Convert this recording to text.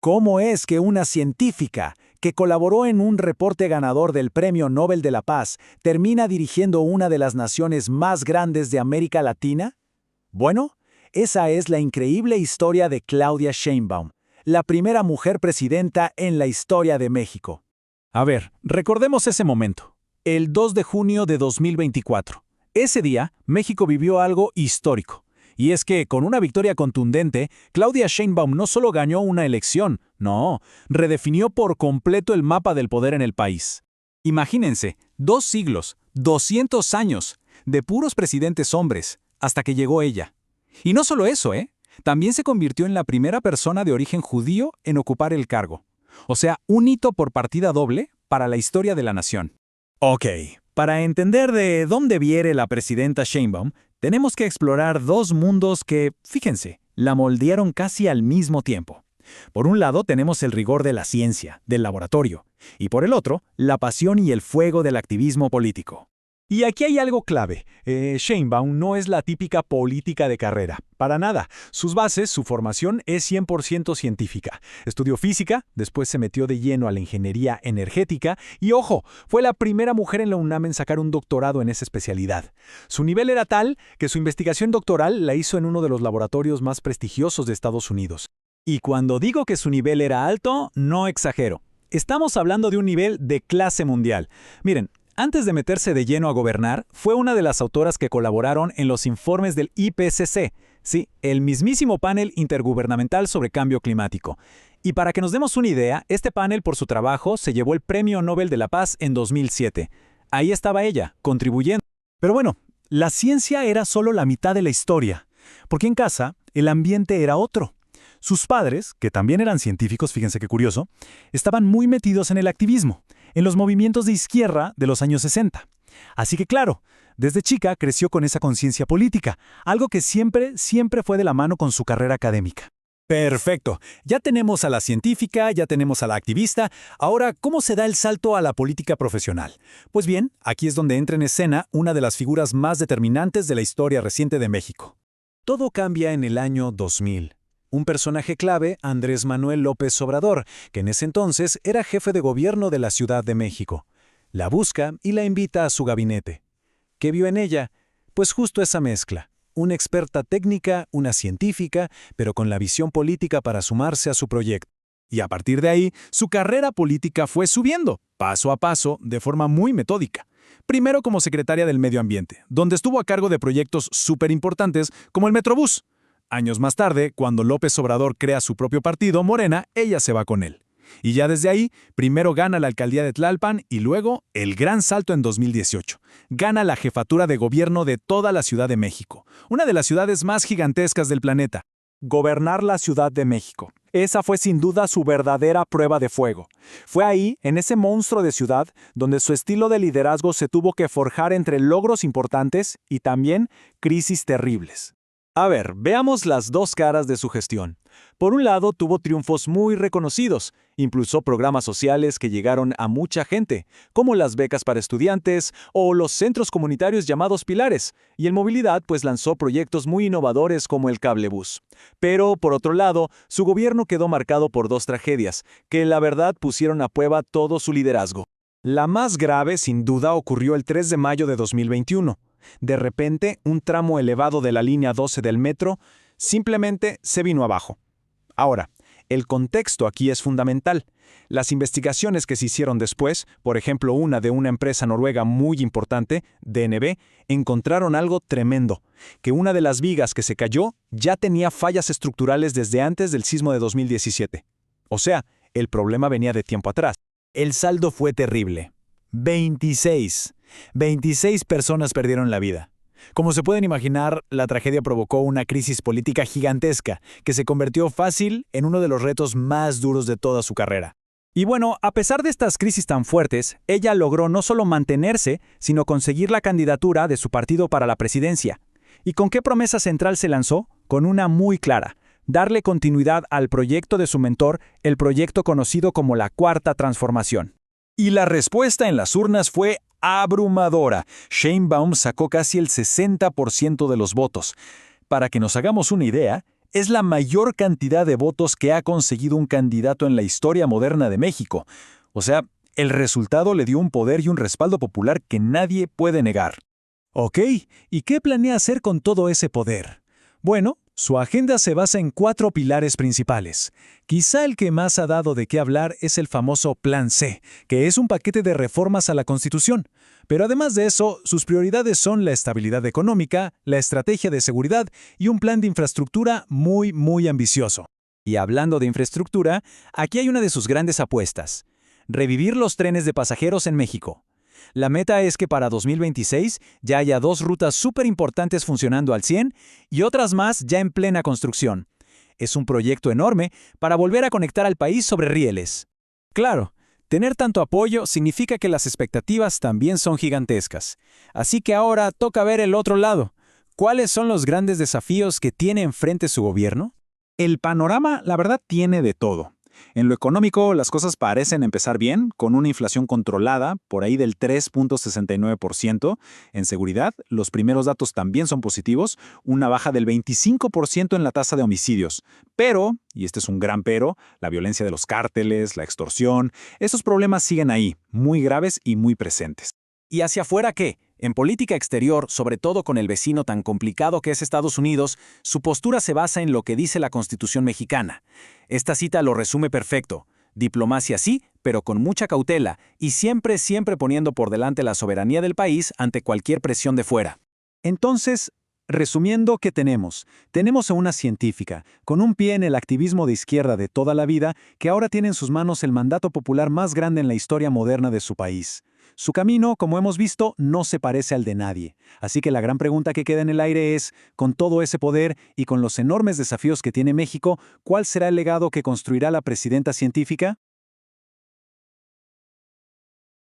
¿Cómo es que una científica que colaboró en un reporte ganador del Premio Nobel de la Paz termina dirigiendo una de las naciones más grandes de América Latina? Bueno, esa es la increíble historia de Claudia Sheinbaum, la primera mujer presidenta en la historia de México. A ver, recordemos ese momento. El 2 de junio de 2024. Ese día, México vivió algo histórico. Y es que, con una victoria contundente, Claudia Sheinbaum no solo ganó una elección, no, redefinió por completo el mapa del poder en el país. Imagínense, 2 siglos, 200 años, de puros presidentes hombres, hasta que llegó ella. Y no solo eso, también se convirtió en la primera persona de origen judío en ocupar el cargo. O sea, un hito por partida doble para la historia de la nación. Ok, para entender de dónde viene la presidenta Sheinbaum, tenemos que explorar 2 mundos que, fíjense, la moldearon casi al mismo tiempo. Por un lado tenemos el rigor de la ciencia, del laboratorio, y por el otro, la pasión y el fuego del activismo político. Y aquí hay algo clave. Sheinbaum no es la típica política de carrera. Para nada. Sus bases, su formación es 100% científica. Estudió física, después se metió de lleno a la ingeniería energética y, ojo, fue la primera mujer en la UNAM en sacar un doctorado en esa especialidad. Su nivel era tal que su investigación doctoral la hizo en uno de los laboratorios más prestigiosos de Estados Unidos. Y cuando digo que su nivel era alto, no exagero. Estamos hablando de un nivel de clase mundial. Miren, antes de meterse de lleno a gobernar, fue una de las autoras que colaboraron en los informes del IPCC, sí, el mismísimo panel intergubernamental sobre cambio climático. Y para que nos demos una idea, este panel por su trabajo se llevó el Premio Nobel de la Paz en 2007. Ahí estaba ella, contribuyendo. Pero bueno, la ciencia era solo la mitad de la historia, porque en casa el ambiente era otro. Sus padres, que también eran científicos, fíjense qué curioso, estaban muy metidos en el activismo, en los movimientos de izquierda de los años 60. Así que claro, desde chica creció con esa conciencia política, algo que siempre fue de la mano con su carrera académica. Perfecto, ya tenemos a la científica, ya tenemos a la activista, ahora, ¿cómo se da el salto a la política profesional? Pues bien, aquí es donde entra en escena una de las figuras más determinantes de la historia reciente de México. Todo cambia en el año 2000. Un personaje clave, Andrés Manuel López Obrador, que en ese entonces era jefe de gobierno de la Ciudad de México. La busca y la invita a su gabinete. ¿Qué vio en ella? Pues justo esa mezcla. Una experta técnica, una científica, pero con la visión política para sumarse a su proyecto. Y a partir de ahí, su carrera política fue subiendo, paso a paso, de forma muy metódica. Primero como secretaria del Medio Ambiente, donde estuvo a cargo de proyectos súper importantes como el Metrobús. Años más tarde, cuando López Obrador crea su propio partido, Morena, ella se va con él. Y ya desde ahí, primero gana la alcaldía de Tlalpan y luego, el gran salto en 2018. Gana la jefatura de gobierno de toda la Ciudad de México, una de las ciudades más gigantescas del planeta. Gobernar la Ciudad de México. Esa fue sin duda su verdadera prueba de fuego. Fue ahí, en ese monstruo de ciudad, donde su estilo de liderazgo se tuvo que forjar entre logros importantes y también crisis terribles. A ver, veamos las 2 caras de su gestión. Por un lado, tuvo triunfos muy reconocidos. Impulsó programas sociales que llegaron a mucha gente, como las becas para estudiantes o los centros comunitarios llamados pilares, y en movilidad pues lanzó proyectos muy innovadores como el cablebús. Pero, por otro lado, su gobierno quedó marcado por 2 tragedias, que la verdad pusieron a prueba todo su liderazgo. La más grave, sin duda, ocurrió el 3 de mayo de 2021. De repente, un tramo elevado de la línea 12 del metro simplemente se vino abajo. Ahora, el contexto aquí es fundamental. Las investigaciones que se hicieron después, por ejemplo una de una empresa noruega muy importante, DNB, encontraron algo tremendo, que una de las vigas que se cayó ya tenía fallas estructurales desde antes del sismo de 2017. O sea, el problema venía de tiempo atrás. El saldo fue terrible. 26 personas perdieron la vida. Como se pueden imaginar, la tragedia provocó una crisis política gigantesca que se convirtió fácil en uno de los retos más duros de toda su carrera. Y bueno, a pesar de estas crisis tan fuertes, ella logró no solo mantenerse, sino conseguir la candidatura de su partido para la presidencia. ¿Y con qué promesa central se lanzó? Con una muy clara: darle continuidad al proyecto de su mentor, el proyecto conocido como la Cuarta Transformación. Y la respuesta en las urnas fue abrumadora. Sheinbaum sacó casi el 60% de los votos. Para que nos hagamos una idea, Es la mayor cantidad de votos que ha conseguido un candidato en la historia moderna de México. O sea, el resultado le dio un poder y un respaldo popular que nadie puede negar. Ok, ¿y qué planea hacer con todo ese poder? Bueno, su agenda se basa en 4 pilares principales. Quizá el que más ha dado de qué hablar es el famoso Plan C, que es un paquete de reformas a la Constitución. Pero además de eso, sus prioridades son la estabilidad económica, la estrategia de seguridad y un plan de infraestructura muy ambicioso. Y hablando de infraestructura, aquí hay una de sus grandes apuestas: revivir los trenes de pasajeros en México. La meta es que para 2026 ya haya 2 rutas súper importantes funcionando al 100 y otras más ya en plena construcción. Es un proyecto enorme para volver a conectar al país sobre rieles. Claro, tener tanto apoyo significa que las expectativas también son gigantescas. Así que ahora toca ver el otro lado. ¿Cuáles son los grandes desafíos que tiene enfrente su gobierno? El panorama, la verdad, tiene de todo. En lo económico, las cosas parecen empezar bien, con una inflación controlada, por ahí del 3.69%. En seguridad, los primeros datos también son positivos, una baja del 25% en la tasa de homicidios. Pero, y este es un gran pero, la violencia de los cárteles, la extorsión, esos problemas siguen ahí, muy graves y muy presentes. ¿Y hacia afuera qué? En política exterior, sobre todo con el vecino tan complicado que es Estados Unidos, su postura se basa en lo que dice la Constitución mexicana. Esta cita lo resume perfecto. Diplomacia sí, pero con mucha cautela y siempre poniendo por delante la soberanía del país ante cualquier presión de fuera. Entonces, resumiendo, ¿qué tenemos? Tenemos a una científica, con un pie en el activismo de izquierda de toda la vida, que ahora tiene en sus manos el mandato popular más grande en la historia moderna de su país. Su camino, como hemos visto, no se parece al de nadie. Así que la gran pregunta que queda en el aire es, con todo ese poder y con los enormes desafíos que tiene México, ¿cuál será el legado que construirá la presidenta científica?